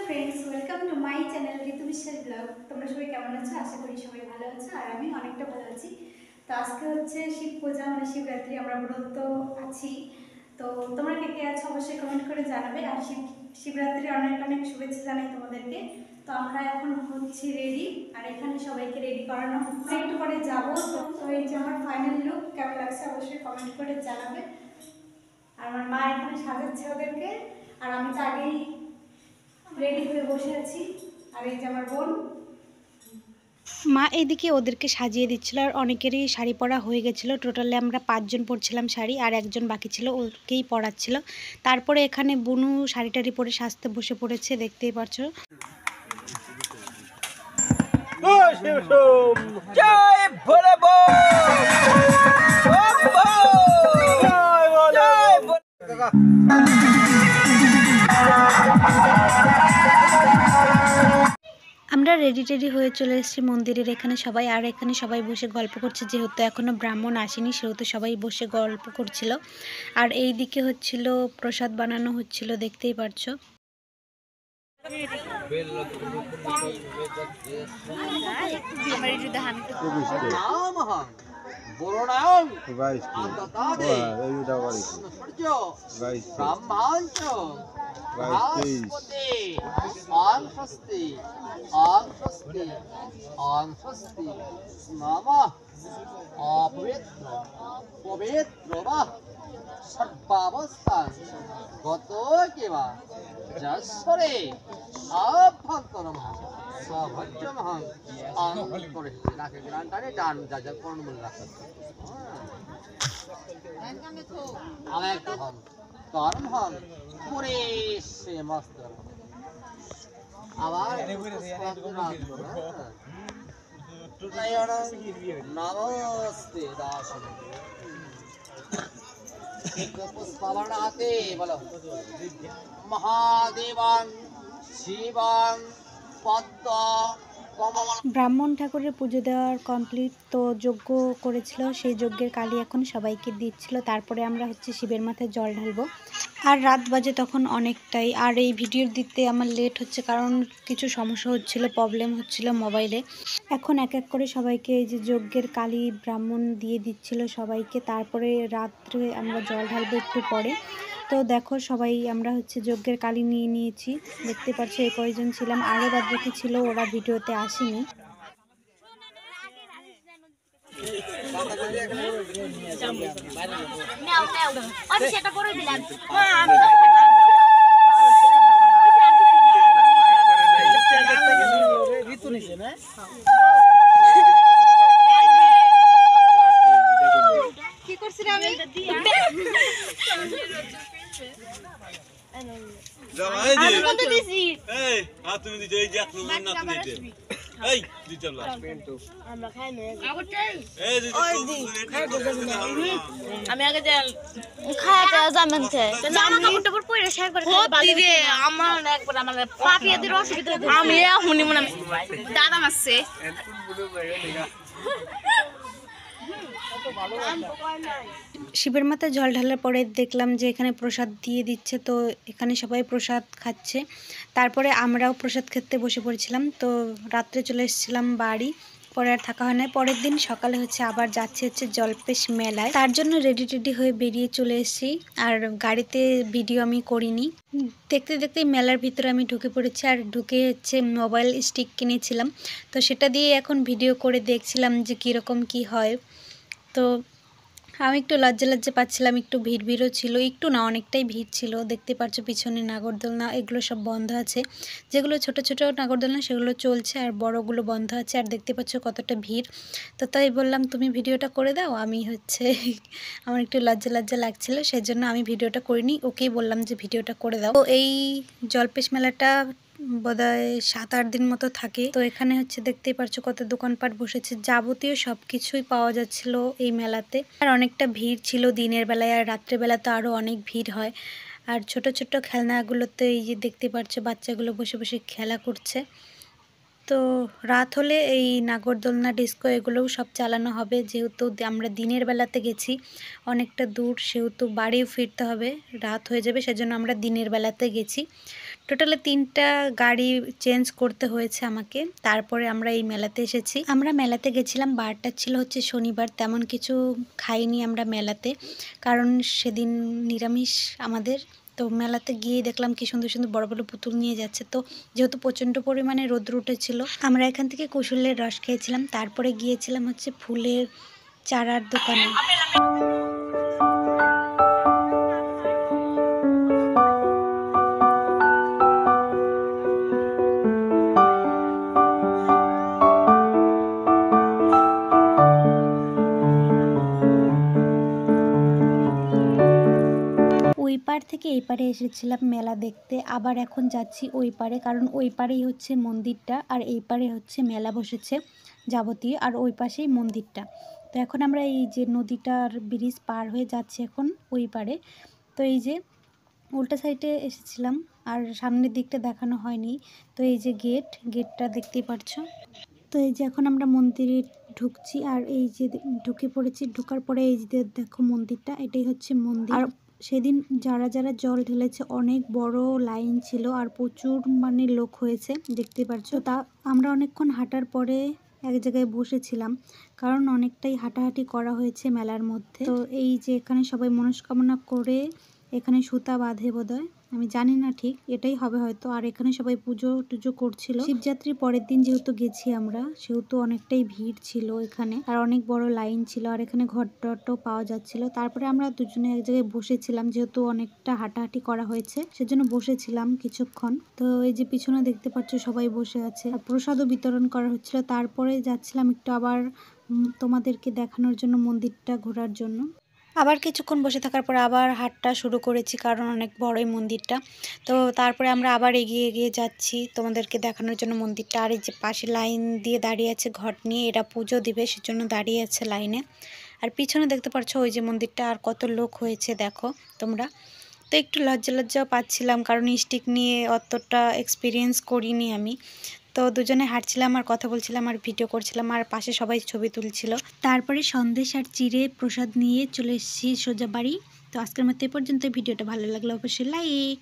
Friends, welcome to my channel Ritu Biswas blog. তোমরা সবাই কেমন আছো? আশা করি সবাই ভালো আছো, আর আমি অনেকটা ভালো আছি। তো আজকে হচ্ছে শিব পূজা, মানে শিবরাত্রি। আমরা ব্রত আছি। তো তোমরা কে কে আছো অবশ্যই কমেন্ট করে জানাবে। আর শিবরাত্রির অনেক অনেক শুভেচ্ছা জানাই তোমাদেরকে। তো আমরা এখন হচ্ছি রেডি, আর এখানে সবাইকে রেডি করানো হচ্ছে। একটু পরে যাবো। তো এই যে আমার ফাইনাল লুক কেমন লাগছে অবশ্যই কমেন্ট করে জানাবে। আর আমার মা এখানে সাজাচ্ছে ওদেরকে, আর আমি তো আগেই রেডি হয়ে বসে আছি। আর এই যে আমার বোন, মা এদিকে ওদেরকে সাজিয়ে দিচ্ছিল। আর অনেকেরই শাড়ি পরা হয়ে গেছিলো। টোটালি আমরা 5 জন পরছিলাম শাড়ি, আর একজন বাকি ছিল, ওকেই পরাচ্ছিল। তারপরে এখানে বুনু শাড়ি টাড়ি পরে সাজতে বসে পড়েছে, দেখতেই পারছো। আমরা রেডি টেডি হয়ে চলে এসেছি মন্দিরের এখানে সবাই। আর এখানে সবাই বসে গল্প করছে, যেহেতু এখনও ব্রাহ্মণ আসেনি সেহেতু সবাই বসে গল্প করছিল। আর এই দিকে হচ্ছিল প্রসাদ বানানো হচ্ছিল, দেখতেই পারছো। সর্বাবস্থান গত কেবা যশরে আভ্যন্তরম সভজ্জমহং করে রাখে গ্রান্টারে ডান যা যা কোণমূল রাখা আমেকহম কর্মহম পুরে সে মস্ত আবার নমস্তে দাস পুষ্পাবর্ণাতে বলো মহাদেবাং শিবাং পদ্ম ব্রাহ্মণ ঠাকুরের পুজো দেওয়ার কমপ্লিট। তো যজ্ঞ করেছিল, সেই যজ্ঞের কালি এখন সবাইকে দিচ্ছিল। তারপরে আমরা হচ্ছে শিবের মাথায় জল ঢালবো। আর রাত বাজে তখন অনেকটাই। আর এই ভিডিও দিতে আমার লেট হচ্ছে, কারণ কিছু সমস্যা হচ্ছিল, প্রবলেম হচ্ছিল মোবাইলে। এখন এক এক করে সবাইকে এই যে যজ্ঞের কালি ব্রাহ্মণ দিয়ে দিচ্ছিল সবাইকে। তারপরে রাত্রে আমরা জল ঢালবো একটু পরে। তো দেখো সবাই আমরা হচ্ছে যজ্ঞের কালি নিয়ে নিয়েছি, দেখতে পাচ্ছ এই কয়েকজন ছিলাম। আরও বাদ বাকি ছিল, ওরা ভিডিওতে আসেনি। কি করছিস আমি আমি কোনটা দিছি এই তুমি দিছো এই যে আপনি না তুমি দিতে এই দিতে লাস্ট আমরা খাই না আগটাই এই দিতে আমি আগে যে খাইতে জামেনতে জামা কাপড়টা পর পরে শেয়ার করে খাই রে আমার একবার আমার পাপিয়াদের অসুবিধা আমি এখনই মনে দাদা মারছে শিবের মাথায় জল ঢালার পরে দেখলাম যে এখানে প্রসাদ দিয়ে দিচ্ছে। তো এখানে সবাই প্রসাদ খাচ্ছে। তারপরে আমরাও প্রসাদ খেতে বসে পড়েছিলাম। তো রাত্রে চলে এসেছিলাম বাড়ি, পরে আর থাকা হয় না। পরের দিন সকালে হচ্ছে আবার যাচ্ছে হচ্ছে জলপেশ মেলায়, তার জন্য রেডি টেডি হয়ে বেরিয়ে চলে এসেছি। আর গাড়িতে ভিডিও আমি করিনি। দেখতে দেখতে মেলার ভিতরে আমি ঢুকে পড়েছি। আর ঢুকে হচ্ছে মোবাইল স্টিক কিনেছিলাম, তো সেটা দিয়ে এখন ভিডিও করে দেখছিলাম যে কীরকম কি হয়। তো আমি একটু লজ্জা পাচ্ছিলাম, একটু ভিড়ও ছিল, একটু না অনেকটাই ভিড় ছিল। দেখতে পাচ্ছ পিছনে নাগরদোলনা এগুলো সব বন্ধ আছে। যেগুলো ছোট ছোট নাগরদোলনা সেগুলো চলছে, আর বড়গুলো বন্ধ আছে। আর দেখতে পাচ্ছ কতটা ভিড়। তো তাই বললাম তুমি ভিডিওটা করে দাও। আমি হচ্ছে আমার একটু লজ্জা লাগছিল, সেই জন্য আমি ভিডিওটা করিনি। ওকেই বললাম যে ভিডিওটা করে দাও। তো এই জলপেশ মেলাটা বোধহয় 7-8 দিন মতো থাকে। তো এখানে হচ্ছে দেখতেই পারছো কত দোকানপাট বসেছে, যাবতীয় সবকিছুই পাওয়া যাচ্ছিল এই মেলাতে। আর অনেকটা ভিড় ছিল দিনের বেলায়, আর রাত্রেবেলা তো আরো অনেক ভিড় হয়। আর ছোট ছোট খেলনাগুলোতে এই যে দেখতে পাচ্ছ বাচ্চাগুলো বসে বসে খেলা করছে। তো রাত হলে এই নাগরদোলনা ডিস্কো এগুলোও সব চালানো হবে, যেহেতু আমরা দিনের বেলাতে গেছি অনেকটা দূর, সেহেতু বাড়িও ফিরতে হবে, রাত হয়ে যাবে, সেজন্য আমরা দিনের বেলাতে গেছি। টোটালে 3টা গাড়ি চেঞ্জ করতে হয়েছে আমাকে, তারপরে আমরা এই মেলাতে এসেছি। আমরা মেলাতে গেছিলাম, বারটা ছিল হচ্ছে শনিবার, তেমন কিছু খাইনি আমরা মেলাতে, কারণ সেদিন নিরামিষ আমাদের। তো মেলাতে গিয়ে দেখলাম কি সুন্দর সুন্দর বড় বড় পুতুল নিয়ে যাচ্ছে। তো যেহেতু প্রচণ্ড পরিমাণে রোদ্র উঠেছিল, আমরা এখান থেকে কুশলের রস খেয়েছিলাম, তারপরে গিয়েছিলাম হচ্ছে ফুলের চারার দোকানে। ওই পার থেকে এই পারে এসেছিলাম মেলা দেখতে, আবার এখন যাচ্ছি ওই পারে, কারণ ওই পারেই হচ্ছে মন্দিরটা আর এই পারে হচ্ছে মেলা বসেছে যাবতীয়, আর ওই পাশেই মন্দিরটা। তো এখন আমরা এই যে নদীটার ব্রিজ পার হয়ে যাচ্ছি এখন ওই পারে। তো এই যে উল্টা সাইডে এসেছিলাম আর সামনের দিকটা দেখানো হয়নি। তো এই যে গেটটা দেখতেই পারছো। তো এই যে এখন আমরা মন্দিরে ঢুকছি, আর এই যে ঢুকে পড়েছি, ঢোকার পরে এই যে দেখো মন্দিরটা, এটাই হচ্ছে মন্দির। আর সেদিন যারা যারা জল ঢেলেছে অনেক বড় লাইন ছিল আর প্রচুর মানে লোক হয়েছে, দেখতে পাচ্ছ। তা আমরা অনেকক্ষণ হাঁটার পরে এক জায়গায় বসেছিলাম, কারণ অনেকটাই হাঁটাহাঁটি করা হয়েছে মেলার মধ্যে। তো এই যে এখানে সবাই মনস্কামনা করে এখানে সুতা বাঁধে বোধহয়, আমি জানি না ঠিক, এটাই হবে হয়তো। আর এখানে সবাই পুজো টুজো করছিল। শিবযাত্রীর পরের দিন যেহেতু গেছি আমরা, সেহেতু অনেকটাই ভিড় ছিল এখানে, আর অনেক বড় লাইন ছিল, আর এখানে ঘরটরও পাওয়া যাচ্ছিল। তারপরে আমরা দুজনে এক জায়গায় বসেছিলাম, যেহেতু অনেকটা হাঁটাহাঁটি করা হয়েছে সেজন্য বসেছিলাম কিছুক্ষণ। তো এই যে পিছনে দেখতে পাচ্ছ সবাই বসে আছে, আর প্রসাদও বিতরণ করা হচ্ছিল। তারপরে যাচ্ছিলাম একটু আবার তোমাদেরকে দেখানোর জন্য মন্দিরটা ঘোরার জন্য। আবার কিছুক্ষণ বসে থাকার পর আবার হাঁটা শুরু করেছি, কারণ অনেক বড়ই মন্দিরটা। তো তারপরে আমরা আবার এগিয়ে এগিয়ে যাচ্ছি তোমাদেরকে দেখানোর জন্য মন্দিরটা। আর এই যে পাশে লাইন দিয়ে দাঁড়িয়ে আছে ঘট নিয়ে, এরা পুজো দিবে সেজন্য দাঁড়িয়ে আছে লাইনে। আর পিছনে দেখতে পাচ্ছ ওই যে মন্দিরটা, আর কত লোক হয়েছে দেখো তোমরা। তো একটু লজ্জাও পাচ্ছিলাম, কারণ স্টিক নিয়ে অতটা এক্সপিরিয়েন্স করিনি আমি। তো দুজনে হাঁটছিলাম আর কথা বলছিলাম আর ভিডিও করছিলাম, আর পাশে সবাই ছবি তুলছিল। তারপরে সন্দেশ আর চিড়ে প্রসাদ নিয়ে চলে এসেছি সোজা বাড়ি। তো আজকের মতো এ পর্যন্ত। ভিডিওটা ভালো লাগলে অবশ্যই লাইক